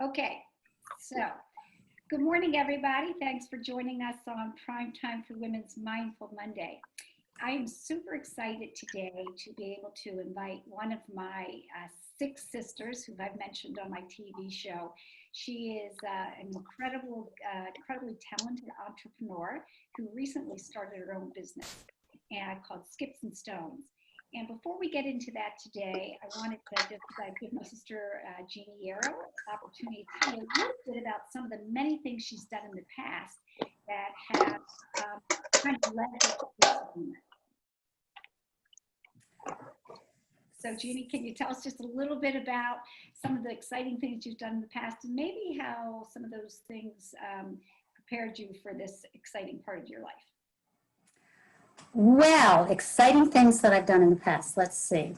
Okay, so good morning, everybody. Thanks for joining us on Prime Time for Women's Mindful Monday. I am super excited today to be able to invite one of my six sisters who I've mentioned on my TV show. She is an incredibly talented entrepreneur who recently started her own business called Skips and Stones. And before we get into that today, I wanted to just give my sister Jeanie Yaroch an opportunity to tell you a little bit about some of the many things she's done in the past that have kind of led her to this moment. So Jeanie, can you tell us just a little bit about some of the exciting things you've done in the past and maybe how some of those things prepared you for this exciting part of your life? Well, exciting things that I've done in the past. Let's see.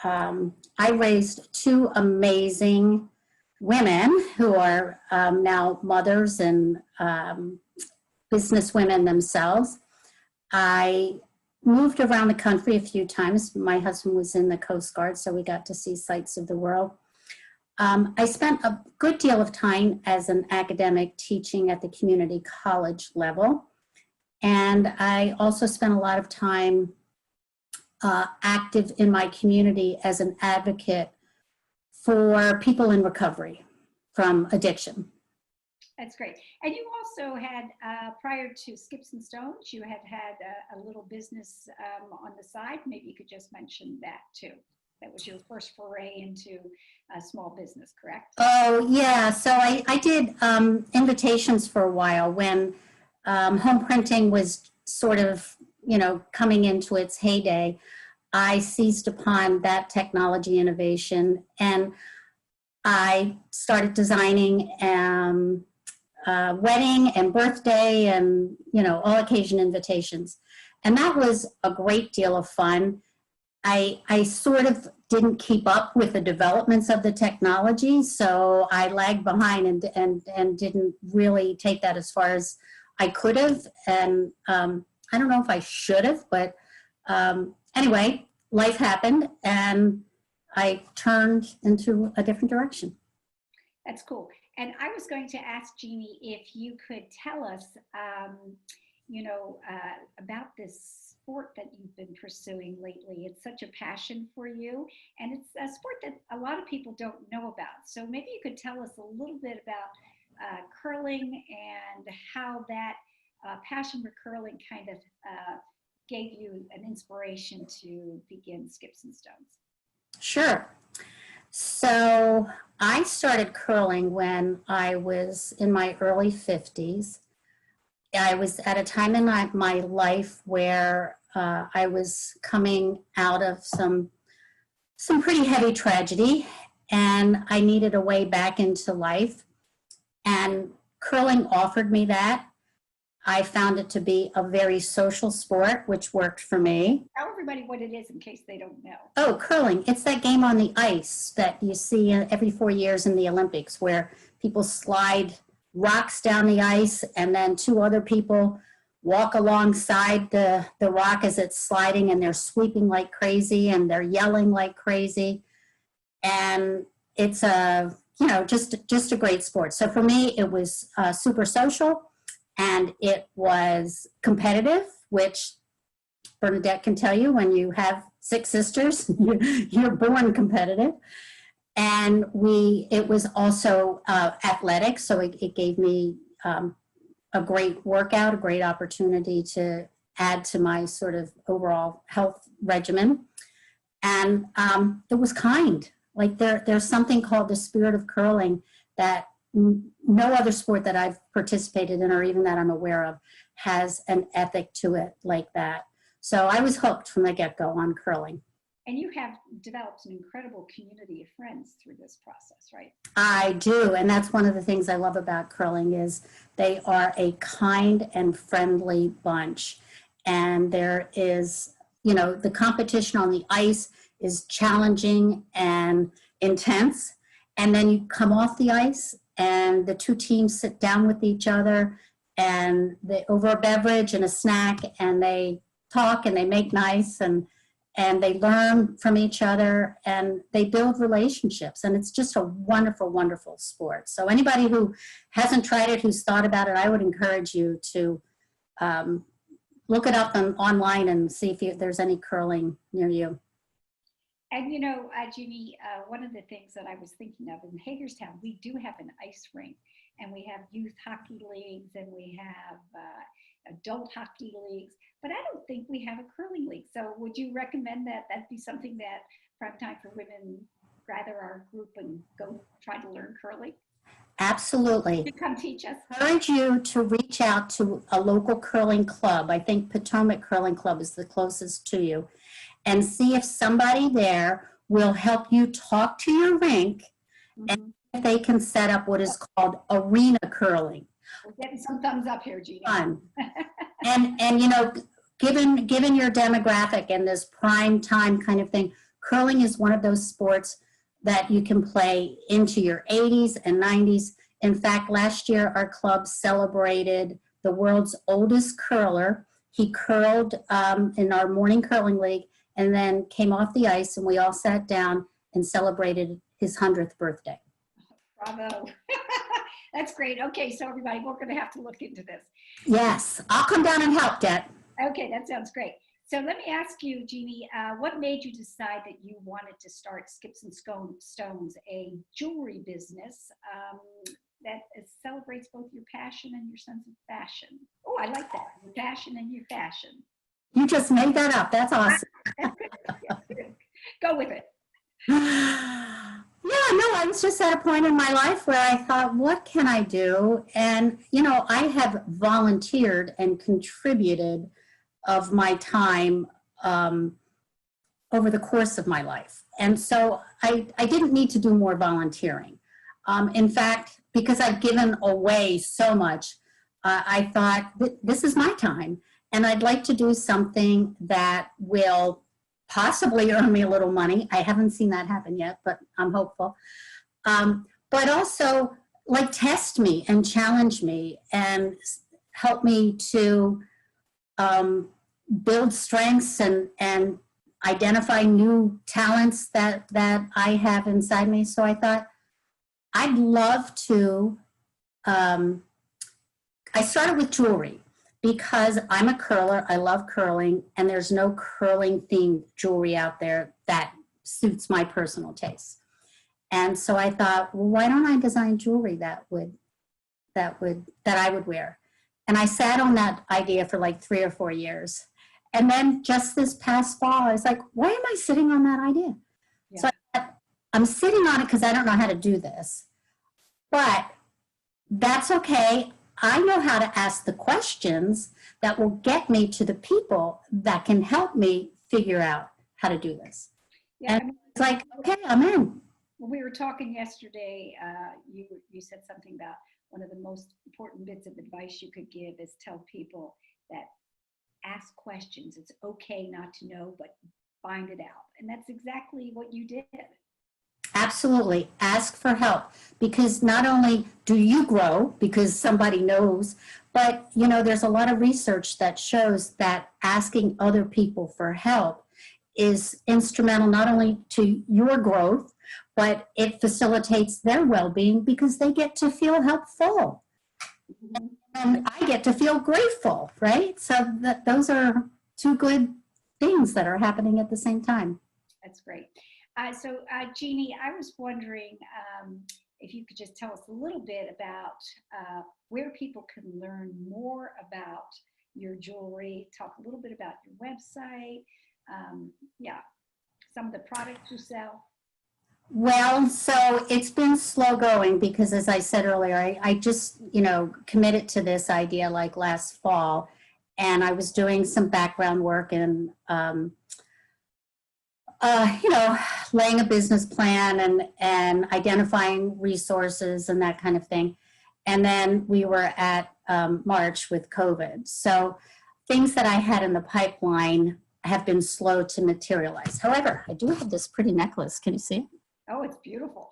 I raised two amazing women who are now mothers and business women themselves. I moved around the country a few times. My husband was in the Coast Guard, so we got to see sights of the world. I spent a good deal of time as an academic teaching at the community college level. And I also spent a lot of time active in my community as an advocate for people in recovery from addiction. That's great. And you also had, prior to Skips and Stones, you had a little business on the side. Maybe you could just mention that too. That was your first foray into a small business, correct? Oh, yeah. So I did invitations for a while when home printing was sort of, coming into its heyday. I seized upon that technology innovation and I started designing wedding and birthday and, all occasion invitations. And that was a great deal of fun. I sort of didn't keep up with the developments of the technology, so I lagged behind and didn't really take that as far as I could have, and I don't know if I should have, but anyway, life happened and I turned into a different direction. That's cool. And I was going to ask Jeanie if you could tell us, about this sport that you've been pursuing lately. It's such a passion for you, and it's a sport that a lot of people don't know about. So maybe you could tell us a little bit about curling and how that passion for curling kind of gave you an inspiration to begin Skips and Stones. Sure. So I started curling when I was in my early 50s. I was at a time in my life where I was coming out of some pretty heavy tragedy, and I needed a way back into life. And curling offered me that. I found it to be a very social sport, which worked for me. Tell everybody what it is in case they don't know. Oh, curling. It's that game on the ice that you see every 4 years in the Olympics where people slide rocks down the ice and then two other people walk alongside the rock as it's sliding, and they're sweeping like crazy and they're yelling like crazy. And it's just a great sport. So for me, it was super social. And it was competitive, which Bernadette can tell you, when you have six sisters, you're born competitive. And it was also athletic, so it gave me a great workout, a great opportunity to add to my sort of overall health regimen. And it was kind. Like there's something called the spirit of curling that no other sport that I've participated in or even that I'm aware of has an ethic to it like that. So I was hooked from the get-go on curling. And you have developed an incredible community of friends through this process, right? I do, and that's one of the things I love about curling is they are a kind and friendly bunch. And there is, the competition on the ice is challenging and intense. And then you come off the ice and the two teams sit down with each other and over a beverage and a snack, and they talk and they make nice, and and they learn from each other and they build relationships. And it's just a wonderful, wonderful sport. So anybody who hasn't tried it, who's thought about it, I would encourage you to look it up online and see if there's any curling near you. And Jeannie, one of the things that I was thinking of in Hagerstown, we do have an ice rink, and we have youth hockey leagues, and we have adult hockey leagues, but I don't think we have a curling league. So would you recommend that be something that Prime Time for Women gather our group and go try to learn curling? Absolutely. To come teach us. I encourage you to reach out to a local curling club. I think Potomac Curling Club is the closest to you, and see if somebody there will help you talk to your rink, and if they can set up what is called arena curling. We're getting some thumbs up here, Jeannie. Fun. and given your demographic and this prime time kind of thing, curling is one of those sports that you can play into your 80s and 90s. In fact, last year our club celebrated the world's oldest curler. He curled in our morning curling league and then came off the ice, and we all sat down and celebrated his 100th birthday. Bravo. That's great. Okay, so everybody, we're going to have to look into this. Yes, I'll come down and help, Det. Okay, that sounds great. So let me ask you, Jeannie, what made you decide that you wanted to start Skips and Stones, a jewelry business that celebrates both your passion and your sense of fashion? Oh, I like that. Your passion and your fashion. You just made that up. That's awesome. Go with it. Yeah, no, I was just at a point in my life where I thought, what can I do? And, I have volunteered and contributed of my time over the course of my life. And so I didn't need to do more volunteering. In fact, because I've given away so much, I thought, this is my time. And I'd like to do something that will possibly earn me a little money. I haven't seen that happen yet, but I'm hopeful. But also test me and challenge me and help me to build strengths and identify new talents that I have inside me. So I thought I'd love to, I started with jewelry because I'm a curler, I love curling, and there's no curling themed jewelry out there that suits my personal taste. And so I thought, well, why don't I design jewelry that I would wear? And I sat on that idea for 3 or 4 years. And then just this past fall, I was like, why am I sitting on that idea? Yeah. So I thought, I'm sitting on it because I don't know how to do this. But that's okay. I know how to ask the questions that will get me to the people that can help me figure out how to do this. Yeah, and it's like, okay, I'm in. We were talking yesterday, you said something about one of the most important bits of advice you could give is tell people that ask questions. It's okay not to know, but find it out. And that's exactly what you did. Absolutely. Ask for help, because not only do you grow because somebody knows, but there's a lot of research that shows that asking other people for help is instrumental not only to your growth, but it facilitates their well-being because they get to feel helpful. Mm-hmm. And I get to feel grateful, right? So those are two good things that are happening at the same time. That's great. So Jeannie, I was wondering if you could just tell us a little bit about where people can learn more about your jewelry, talk a little bit about your website, some of the products you sell. Well, so it's been slow going because, as I said earlier, I just, committed to this idea last fall, and I was doing some background work and, laying a business plan and identifying resources and that kind of thing. And then we were at March with COVID. So things that I had in the pipeline have been slow to materialize. However, I do have this pretty necklace. Can you see it? Oh, it's beautiful.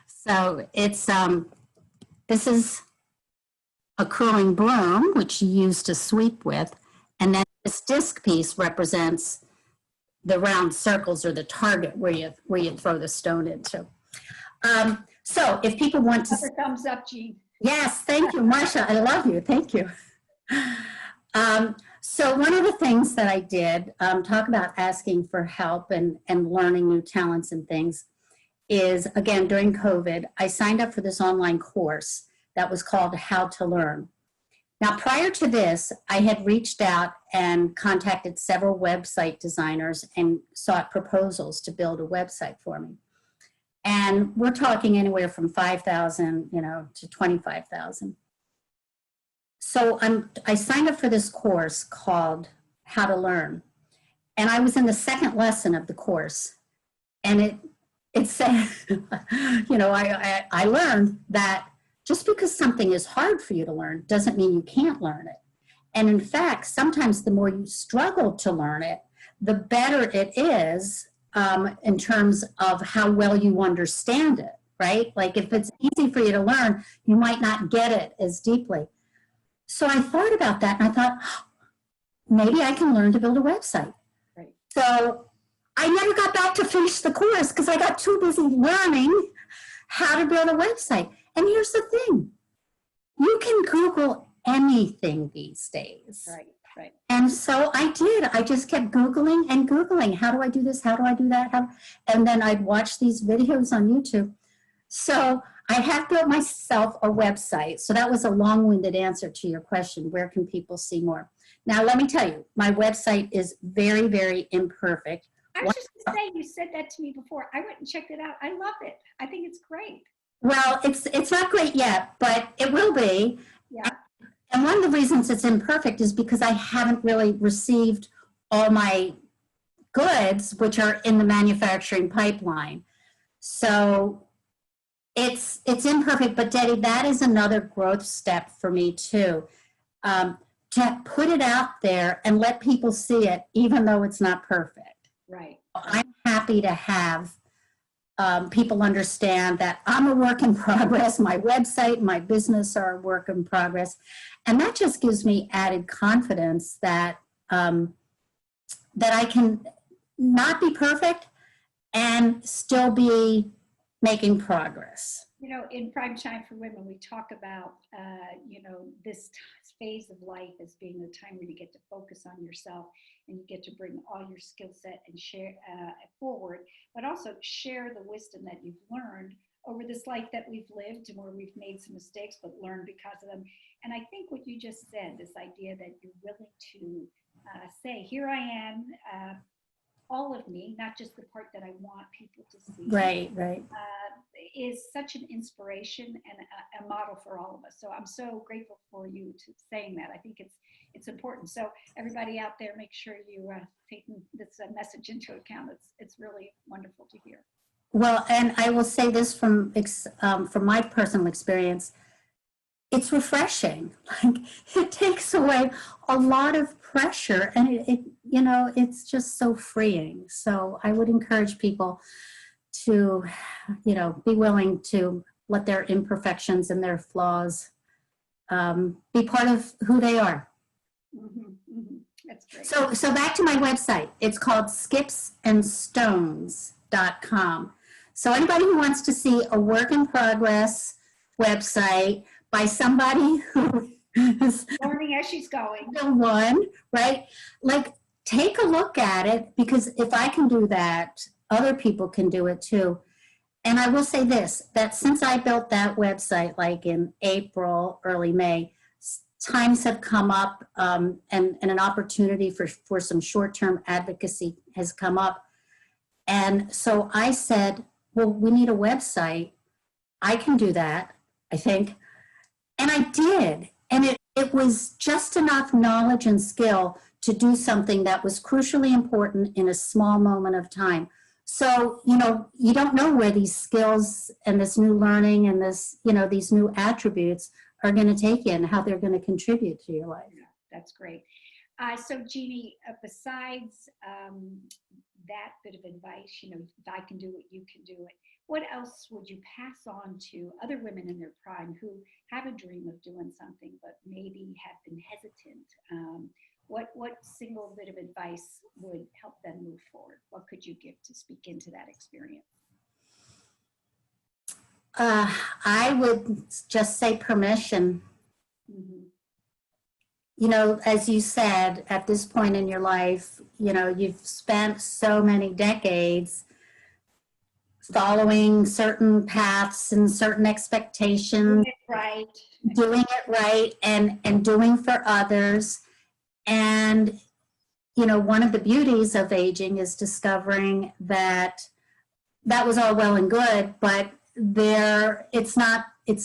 So it's, this is a curling broom, which you use to sweep with. And then this disc piece represents the round circles are the target where you throw the stone into. So if people want to, Another thumbs up, Jean. yes, thank you, Marcia. I love you. Thank you. So one of the things that I did, talk about asking for help and learning new talents and things, is, again, during COVID, I signed up for this online course that was called How to Learn. Now, prior to this, I had reached out and contacted several website designers and sought proposals to build a website for me. And we're talking anywhere from 5,000, to 25,000. So I signed up for this course called How to Learn. And I was in the second lesson of the course. And it said, I learned that just because something is hard for you to learn doesn't mean you can't learn it. And in fact, sometimes the more you struggle to learn it, the better it is in terms of how well you understand it, right? Like if it's easy for you to learn, you might not get it as deeply. So I thought about that and I thought, maybe I can learn to build a website. Right. So I never got back to finish the course because I got too busy learning how to build a website. And here's the thing, you can Google anything these days. Right, right. And so I did. I just kept Googling and Googling. How do I do this? How do I do that? And then I'd watch these videos on YouTube. So I have built myself a website. So that was a long-winded answer to your question. Where can people see more? Now, let me tell you, my website is very, very imperfect. I was just going to say, you said that to me before. I went and checked it out. I love it. I think it's great. Well, it's not great yet, but it will be. Yeah. And one of the reasons it's imperfect is because I haven't really received all my goods, which are in the manufacturing pipeline. So it's imperfect, but Debbie, that is another growth step for me too. To put it out there and let people see it, even though it's not perfect. Right. I'm happy to have people understand that I'm a work in progress. My website, my business are a work in progress. And that just gives me added confidence that, that I can not be perfect and still be making progress. In Prime Time for Women, we talk about, this phase of life as being the time where you get to focus on yourself and you get to bring all your skill set and share forward, but also share the wisdom that you've learned over this life that we've lived and where we've made some mistakes, but learned because of them. And I think what you just said, this idea that you're willing to say, here I am, all of me, not just the part that I want people to see. Right. Is such an inspiration and a model for all of us. So I'm so grateful for you to saying that. I think it's important. So everybody out there, make sure you take this message into account. It's really wonderful to hear. Well, and I will say this from my personal experience, it's refreshing. Like it takes away a lot of pressure, and it's just so freeing. So I would encourage people to, be willing to let their imperfections and their flaws be part of who they are. That's great. So back to my website. It's called skipsandstones.com. So anybody who wants to see a work in progress website by somebody who is learning as she's going, the one, right? Like, take a look at it, because if I can do that, other people can do it too. And I will say this, that since I built that website, like in April, early May, times have come up and an opportunity for some short-term advocacy has come up. And so I said, well, we need a website. I can do that, I think. And I did. And it was just enough knowledge and skill to do something that was crucially important in a small moment of time. So, you don't know where these skills and this new learning and this, these new attributes are going to take you and how they're going to contribute to your life. Yeah, that's great. So Jeanie, besides that bit of advice, if I can do it, you can do it. What else would you pass on to other women in their prime who have a dream of doing something, but maybe have been hesitant? what single bit of advice would help them move forward? What could you give to speak into that experience? I would just say permission. Mm-hmm. You know, as you said, at this point in your life, you know, you've spent so many decades following certain paths and certain expectations, doing it right and doing for others. And, you know, one of the beauties of aging is discovering that that was all well and good, but it's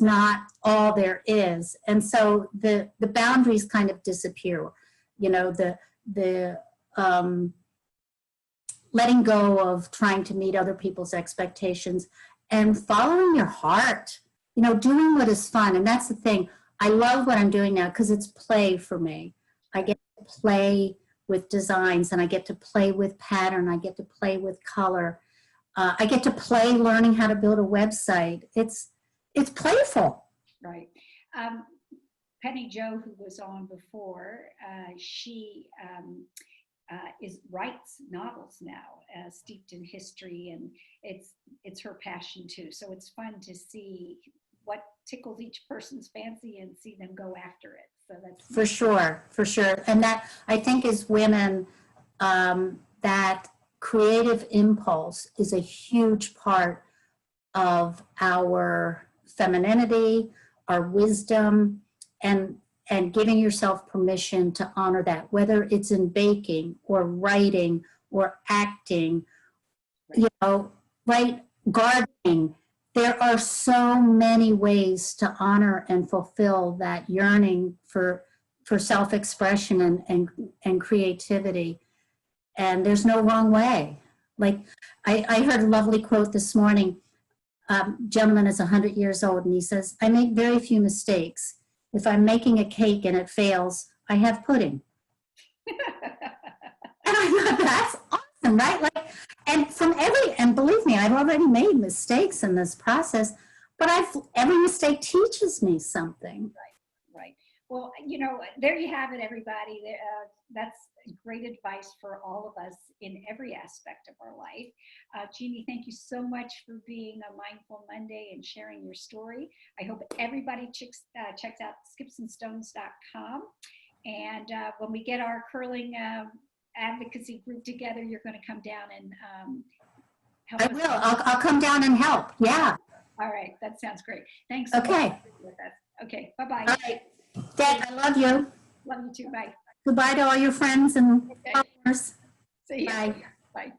not all there is. And so the boundaries kind of disappear. You know, the letting go of trying to meet other people's expectations and following your heart, you know, doing what is fun. And that's the thing. I love what I'm doing now because it's play for me. I get to play with designs and I get to play with pattern. I get to play with color. I get to play learning how to build a website. It's playful. Right. Penny Jo, who was on before, she writes novels now, steeped in history, and it's her passion too. So it's fun to see what tickles each person's fancy and see them go after it. So that's for sure. And that, I think, as women, that creative impulse is a huge part of our femininity, our wisdom, and giving yourself permission to honor that, whether it's in baking or writing or acting, you know, right, gardening. There are so many ways to honor and fulfill that yearning for self-expression and creativity. And there's no wrong way. Like I heard a lovely quote this morning. Gentleman is 100 years old and he says, I make very few mistakes. If I'm making a cake and it fails, I have pudding. And I thought, that's awesome, right? Like, and believe me, I've already made mistakes in this process, but every mistake teaches me something. Right. Well, you know, there you have it, everybody. That's great advice for all of us in every aspect of our life. Jeanie, thank you so much for being a Mindful Monday and sharing your story. I hope everybody checks out skipsandstones.com. And when we get our curling advocacy group together, you're going to come down and help I us. will. I'll come down and help. Yeah. All right. That sounds great. Thanks. Okay. With us. Okay. Bye-bye. All right. Dad, I love you. Love you too. Bye. Goodbye to all your friends and followers. See you. Bye. Bye.